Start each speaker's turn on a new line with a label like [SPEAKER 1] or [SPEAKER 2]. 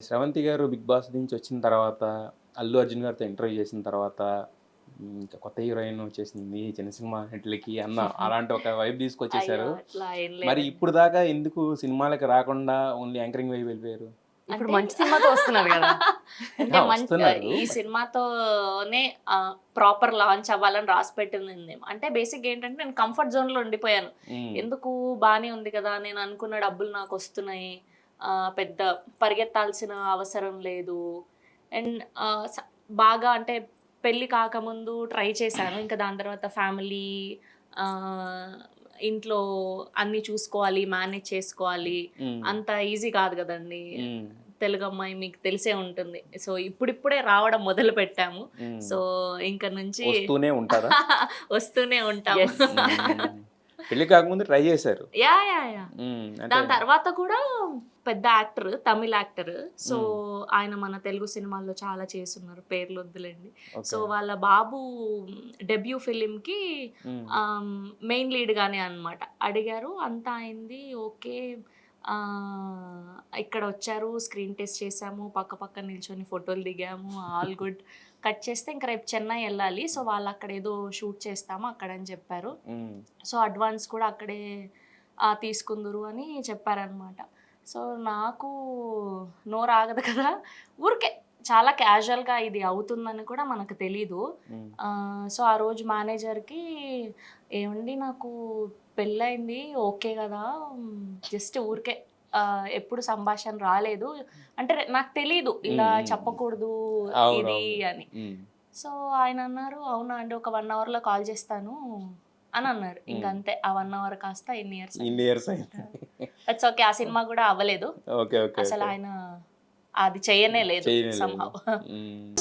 [SPEAKER 1] శ్రవంతి గారు 'big boss' నుంచి వచ్చిన తర్వాత, అల్లు అర్జున్ గారితో ఇంటర్వ్యూ చేసిన తర్వాత, ఇంకా కొత్త హీరోయిన్ వచ్చేసింది చిన్న సినిమా హిట్లకి అన్న అలాంటి ఒక వైబ్
[SPEAKER 2] అయ్యో!
[SPEAKER 1] తీసుకొచ్చేసారు.
[SPEAKER 2] అట్లా ఏం
[SPEAKER 1] మరి
[SPEAKER 2] లేదండి.
[SPEAKER 1] ఇప్పుడు దాకా ఎందుకు సినిమాలకి రాకుండా ఓన్లీ యాంకరింగ్ వైపు వెళ్ళిపోయారు?
[SPEAKER 3] ఇప్పుడు
[SPEAKER 2] అంటే
[SPEAKER 3] మంచి సినిమాతో వస్తున్నారు గదా!
[SPEAKER 2] అంటే
[SPEAKER 1] వస్తున్నారు.
[SPEAKER 2] ఈ సినిమాతోనే ప్రాపర్ లాంచ్ అవ్వాలని రాసి పెట్టిందేమో. అంటే బేసిక్‌గా ఏంటంటే నేను కంఫర్ట్ జోన్‌లో ఉండిపోయాను.
[SPEAKER 1] హ్మ్.
[SPEAKER 2] ఎందుకు బానే ఉంది కదా! నేను అనుకున్న డబ్బులు నాకొస్తున్నాయి. పెద్ద పరిగెత్తాల్సిన అవసరం లేదు. అండ్ బాగా అంటే పెళ్లి కాకముందు ట్రై చేశాను. ఇంకా దాని తర్వాత ఫ్యామిలీ ఆహ్, ఇంట్లో అన్నీ చూసుకోవాలి, మేనేజ్ చేసుకోవాలి.
[SPEAKER 1] హ్మ్.
[SPEAKER 2] అంత ఈజీ కాదు గదండీ!
[SPEAKER 1] హ్మ్.
[SPEAKER 2] తెలుగమ్మాయి మీకు తెలిసే ఉంటుంది. సో, ఇప్పుడిప్పుడే రావడం మొదలుపెట్టాము.
[SPEAKER 1] హ్మ్.
[SPEAKER 2] సో, ఇంక నుంచి
[SPEAKER 1] వస్తూనే ఉంటారా?
[SPEAKER 2] వస్తూనే ఉంటాం.
[SPEAKER 3] యెస్.
[SPEAKER 1] హ్మ్. పెళ్లి కాకముందు ట్రై చేశారు.
[SPEAKER 2] యాహ్! యాహ్! యాహ్!
[SPEAKER 1] హ్మ్. అంటే
[SPEAKER 2] దాని తర్వాత కూడా పెద్ద యాక్టర్, తమిళ్ యాక్టర్. సో,
[SPEAKER 1] హ్మ్.
[SPEAKER 2] ఆయన మన తెలుగు సినిమాల్లో చాలా చేసున్నారు. పేర్లొద్దులెండి. So,
[SPEAKER 1] okay.
[SPEAKER 2] వాళ్ళ బాబు డెబ్యూ ఫిల్మ్‌కి
[SPEAKER 1] హ్మ్.
[SPEAKER 2] మెయిన్ లీడ్‌గానే అన్నమాట. అడిగారు. అంతా అయింది. ఓకే. ఇక్కడొచ్చారు. స్క్రీన్ టెస్ట్ చేసాము. పక్క పక్కన నిల్చొని ఫోటోలు దిగాము. All good. కట్ చేస్తే ఇంక రేపు చెన్నై ఎళ్ళాలి. సో, వాళ్ళక్కడేదో షూట్ చేస్తాము అక్కడని చెప్పారు.
[SPEAKER 1] హ్మ్.
[SPEAKER 2] సో, అడ్వాన్స్ కూడా అక్కడే తీసుకుందురు అని చెప్పారనమాట. సో, నాకు నోరాగదు కదా! ఊరికే చాలా క్యాజువల్‌గా ఇది అవుతుందని కూడా మనకు తెలీదు.
[SPEAKER 1] హ్మ్.
[SPEAKER 2] సో, ఆ రోజు మేనేజర్‌కి "ఏవండీ నాకు పెళ్ళయింది ఓకే గదా! జస్ట్ ఊరికే ఎప్పుడు సంభాషణ రాలేదు." అంటే నాకు తెలీదు
[SPEAKER 1] హ్మ్.
[SPEAKER 2] ఇలా
[SPEAKER 1] హ్మ్.
[SPEAKER 2] చెప్పకూడదు ఇది
[SPEAKER 1] అవునవును.
[SPEAKER 2] అని.
[SPEAKER 1] హ్మ్.
[SPEAKER 2] సో, ఆయనన్నారు, "అవునా అండి ఒక 1 అవర్‌లో కాల్ చేస్తాను" అనన్నారు.
[SPEAKER 1] హ్మ్.
[SPEAKER 2] ఇంకంతే. ఆ 1 అవర్ కాస్త ఎన్ని ఇయర్స్
[SPEAKER 1] ఇన్ని
[SPEAKER 2] అయింది.
[SPEAKER 1] ఇయర్స్ అయింది.
[SPEAKER 2] That's okay. ఆ సినిమా గూడా అవ్వలేదు.
[SPEAKER 1] ఓకే. ఓకే. ఓకే.
[SPEAKER 2] అసలాయన అది చెయ్యనే లేదు
[SPEAKER 1] చేయలేదు.
[SPEAKER 2] సమ్‌హౌ.
[SPEAKER 1] హ్మ్.